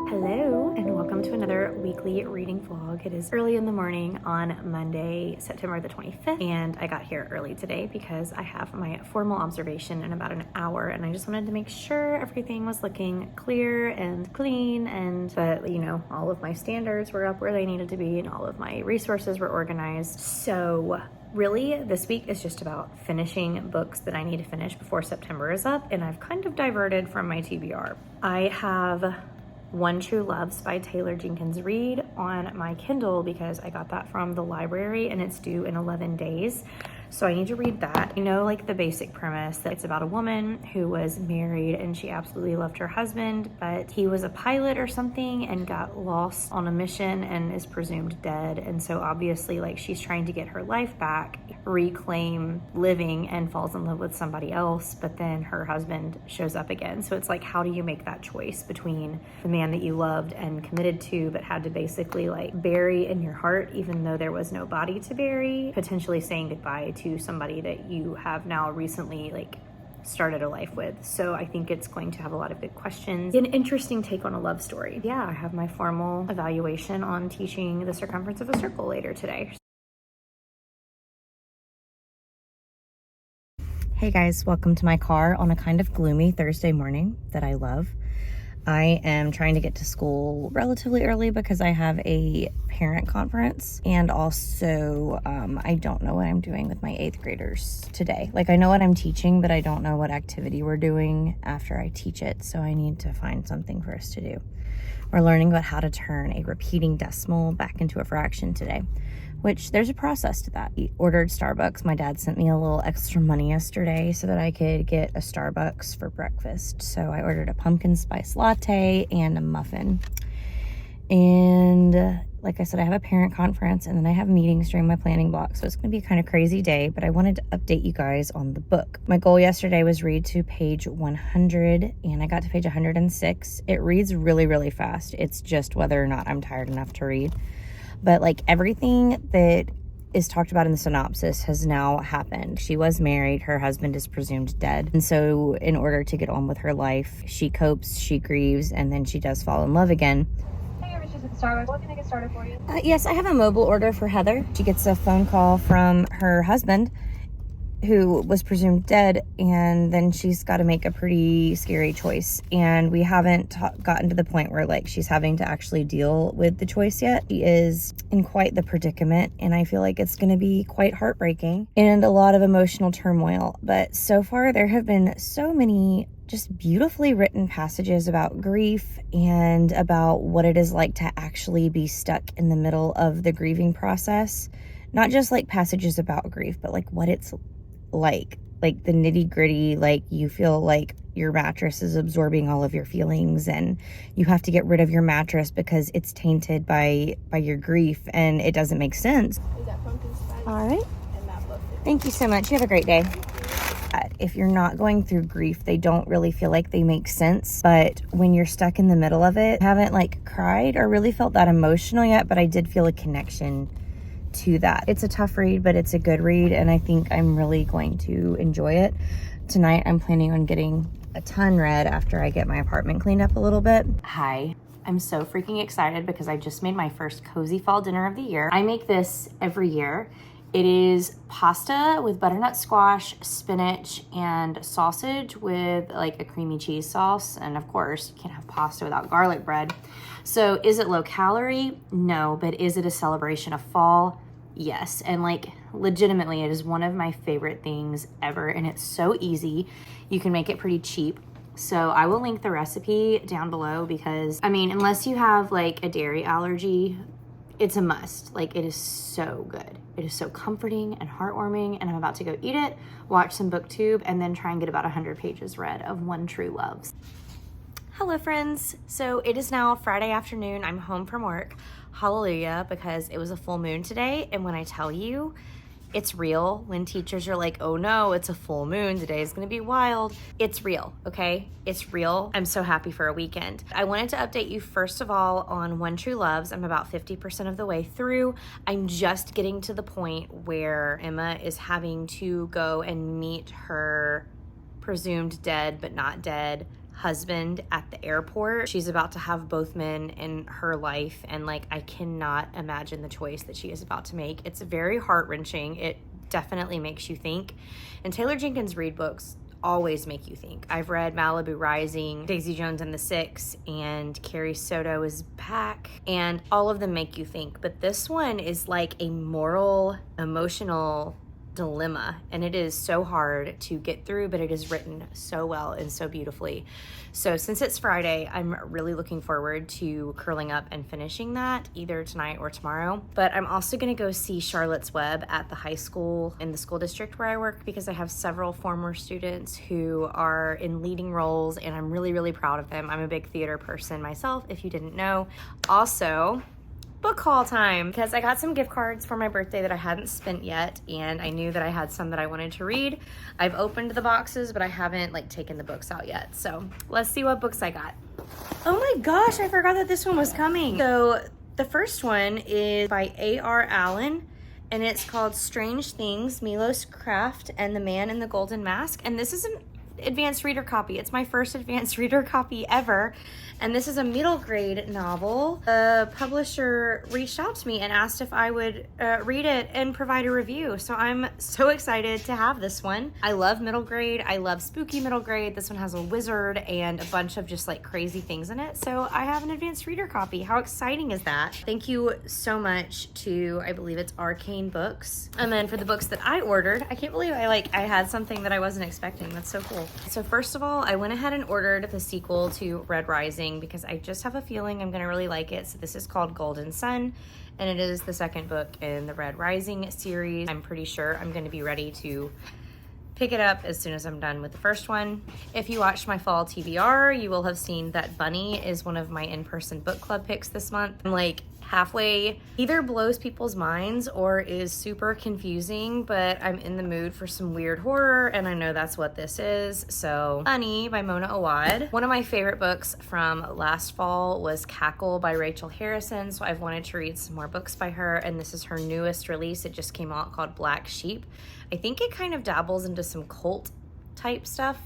Hello and welcome to another weekly reading vlog. It is early in the morning on Monday, September the 25th, and I got here early today because I have my formal observation in about an hour, and I just wanted to make sure everything was looking clear and clean, and that, you know, all of my standards were up where they needed to be and all of my resources were organized. So really, this week is just about finishing books that I need to finish before September is up, and I've kind of diverted from my TBR. I have One True Loves by Taylor Jenkins Reid on my Kindle because I got that from the library and it's due in 11 days. So I need to read that. I know like the basic premise that it's about a woman who was married and she absolutely loved her husband, but he was a pilot or something and got lost on a mission and is presumed dead. And so obviously like she's trying to get her life back, reclaim living, and falls in love with somebody else, but then her husband shows up again. So it's like, how do you make that choice between the man that you loved and committed to but had to basically like bury in your heart even though there was no body to bury, potentially saying goodbye to somebody that you have now recently like started a life with. So I think it's going to have a lot of good questions. An interesting take on a love story. Yeah, I have my formal evaluation on teaching the circumference of a circle later today. Hey guys, welcome to my car on a kind of gloomy Thursday morning that I love. I am trying to get to school relatively early because I have a parent conference, and also I don't know what I'm doing with my 8th graders today. Like I know what I'm teaching, but I don't know what activity we're doing after I teach it, so I need to find something for us to do. We're learning about how to turn a repeating decimal back into a fraction today, which there's a process to that. We ordered Starbucks. My dad sent me a little extra money yesterday so that I could get a Starbucks for breakfast. So I ordered a pumpkin spice latte and a muffin. And like I said, I have a parent conference and then I have meetings during my planning block. So it's gonna be a kind of crazy day, but I wanted to update you guys on the book. My goal yesterday was read to page 100 and I got to page 106. It reads really, really fast. It's just whether or not I'm tired enough to read. But like everything that is talked about in the synopsis has now happened. She was married, her husband is presumed dead. And so in order to get on with her life, she copes, she grieves, and then she does fall in love again. Hey, I was just at Starbucks. What can I get started for you? Yes, I have a mobile order for Heather. She gets a phone call from her husband who was presumed dead, and then she's got to make a pretty scary choice, and we haven't gotten to the point where like she's having to actually deal with the choice yet. She is in quite the predicament, and I feel like it's going to be quite heartbreaking and a lot of emotional turmoil. But so far there have been so many just beautifully written passages about grief and about what it is like to actually be stuck in the middle of the grieving process. Not just like passages about grief, but like what it's like the nitty gritty, like you feel like your mattress is absorbing all of your feelings and you have to get rid of your mattress because it's tainted by your grief and it doesn't make sense. Is that pumpkin spice? All right. And that book. Thank you so much. You have a great day. If you're not going through grief, they don't really feel like they make sense. But when you're stuck in the middle of it, I haven't like cried or really felt that emotional yet, but I did feel a connection to that. It's a tough read, but it's a good read, and I think I'm really going to enjoy it. Tonight I'm planning on getting a ton read after I get my apartment cleaned up a little bit. Hi. I'm so freaking excited because I just made my first cozy fall dinner of the year. I make this every year. It is pasta with butternut squash, spinach, and sausage with like a creamy cheese sauce. And of course, you can't have pasta without garlic bread. So is it low calorie? No, but is it a celebration of fall? Yes. And like legitimately, it is one of my favorite things ever. And it's so easy. You can make it pretty cheap. So I will link the recipe down below because, I mean, unless you have like a dairy allergy, it's a must. Like it is so good. It is so comforting and heartwarming, and I'm about to go eat it, watch some booktube, and then try and get about 100 pages read of One True Loves. Hello friends. So it is now Friday afternoon. I'm home from work. Hallelujah, because it was a full moon today, and when I tell you, It's real. When teachers are like, oh no, it's a full moon, today is gonna be wild. It's real, okay? It's real. I'm so happy for a weekend. I wanted to update you first of all on One True Loves. I'm about 50% of the way through. I'm just getting to the point where Emma is having to go and meet her presumed dead but not dead husband at the airport. She's about to have both men in her life, and like, I cannot imagine the choice that she is about to make. It's very heart-wrenching. It definitely makes you think. And Taylor Jenkins Reid books always make you think. I've read Malibu Rising, Daisy Jones and the Six, and Carrie Soto is back, and all of them make you think. But this one is like a moral, emotional dilemma, and it is so hard to get through, but it is written so well and so beautifully. So since it's Friday, I'm really looking forward to curling up and finishing that either tonight or tomorrow. But I'm also going to go see Charlotte's Web at the high school in the school district where I work, because I have several former students who are in leading roles, and I'm really, really proud of them. I'm a big theater person myself, if you didn't know. Also, book haul time, because I got some gift cards for my birthday that I hadn't spent yet, and I knew that I had some that I wanted to read. I've opened the boxes, but I haven't like taken the books out yet. So let's see what books I got. Oh my gosh, I forgot that this one was coming. So the first one is by A.R. Allen, and it's called Strange Things, Milos Kraft and the Man in the Golden Mask. And this is an advanced reader copy. It's my first advanced reader copy ever. And this is a middle grade novel. The publisher reached out to me and asked if I would read it and provide a review. So I'm so excited to have this one. I love middle grade. I love spooky middle grade. This one has a wizard and a bunch of just like crazy things in it. So I have an advanced reader copy. How exciting is that? Thank you so much to, I believe it's Arcane Books. And then for the books that I ordered, I can't believe I had something that I wasn't expecting. That's so cool. So first of all, I went ahead and ordered the sequel to Red Rising because I just have a feeling I'm gonna really like it. So this is called Golden Sun, and it is the second book in the Red Rising series. I'm pretty sure I'm gonna be ready to pick it up as soon as I'm done with the first one. If you watched my fall TBR, you will have seen that Bunny is one of my in-person book club picks this month. I'm like halfway, either blows people's minds or is super confusing, but I'm in the mood for some weird horror, and I know that's what this is. So Bunny by Mona Awad. One of my favorite books from last fall was Cackle by Rachel Harrison, so I've wanted to read some more books by her, and this is her newest release. It just came out, called Black Sheep. I think it kind of dabbles into some cult type stuff.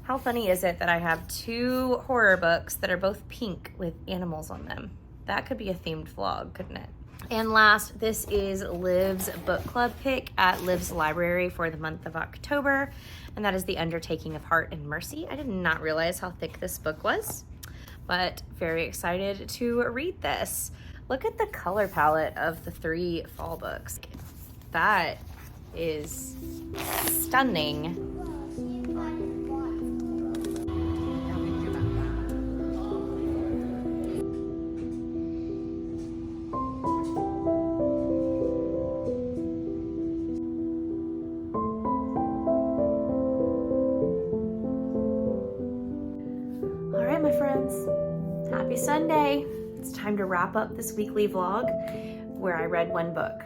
How funny is it that I have two horror books that are both pink with animals on them? That could be a themed vlog, couldn't it? And last, this is Liv's book club pick at Liv's library for the month of October, and that is The Undertaking of Heart and Mercy. I did not realize how thick this book was, but very excited to read this. Look at the color palette of the three fall books. That is stunning. All right, my friends, happy Sunday. It's time to wrap up this weekly vlog where I read one book.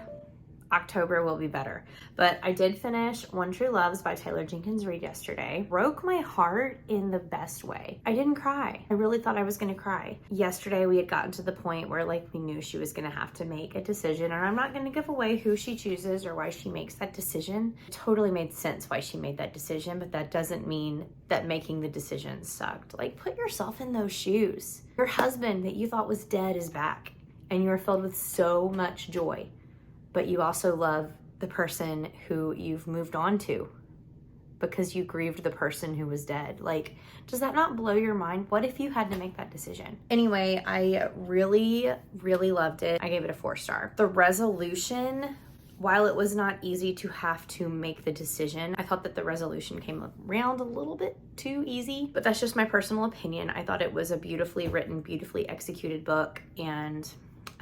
October will be better. But I did finish One True Loves by Taylor Jenkins Reid yesterday. Broke my heart in the best way. I didn't cry. I really thought I was gonna cry. Yesterday we had gotten to the point where like we knew she was gonna have to make a decision, and I'm not gonna give away who she chooses or why she makes that decision. It totally made sense why she made that decision, but that doesn't mean that making the decision sucked. Like, put yourself in those shoes. Your husband that you thought was dead is back, and you are filled with so much joy. But you also love the person who you've moved on to because you grieved the person who was dead. Like, does that not blow your mind? What if you had to make that decision? Anyway, I really, really loved it. I gave it a 4-star. The resolution, while it was not easy to have to make the decision, I thought that the resolution came around a little bit too easy, but that's just my personal opinion. I thought it was a beautifully written, beautifully executed book, and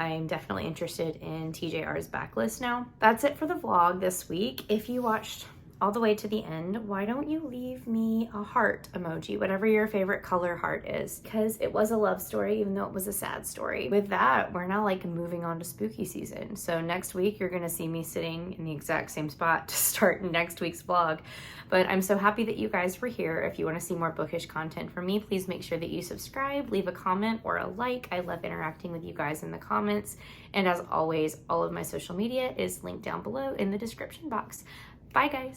I'm definitely interested in TJR's backlist now. That's it for the vlog this week. If you watched all the way to the end, why don't you leave me a heart emoji, whatever your favorite color heart is, because it was a love story, even though it was a sad story. With that, we're now like moving on to spooky season. So next week, you're gonna see me sitting in the exact same spot to start next week's vlog. But I'm so happy that you guys were here. If you want to see more bookish content from me, please make sure that you subscribe, leave a comment or a like. I love interacting with you guys in the comments. And as always, all of my social media is linked down below in the description box. Bye guys.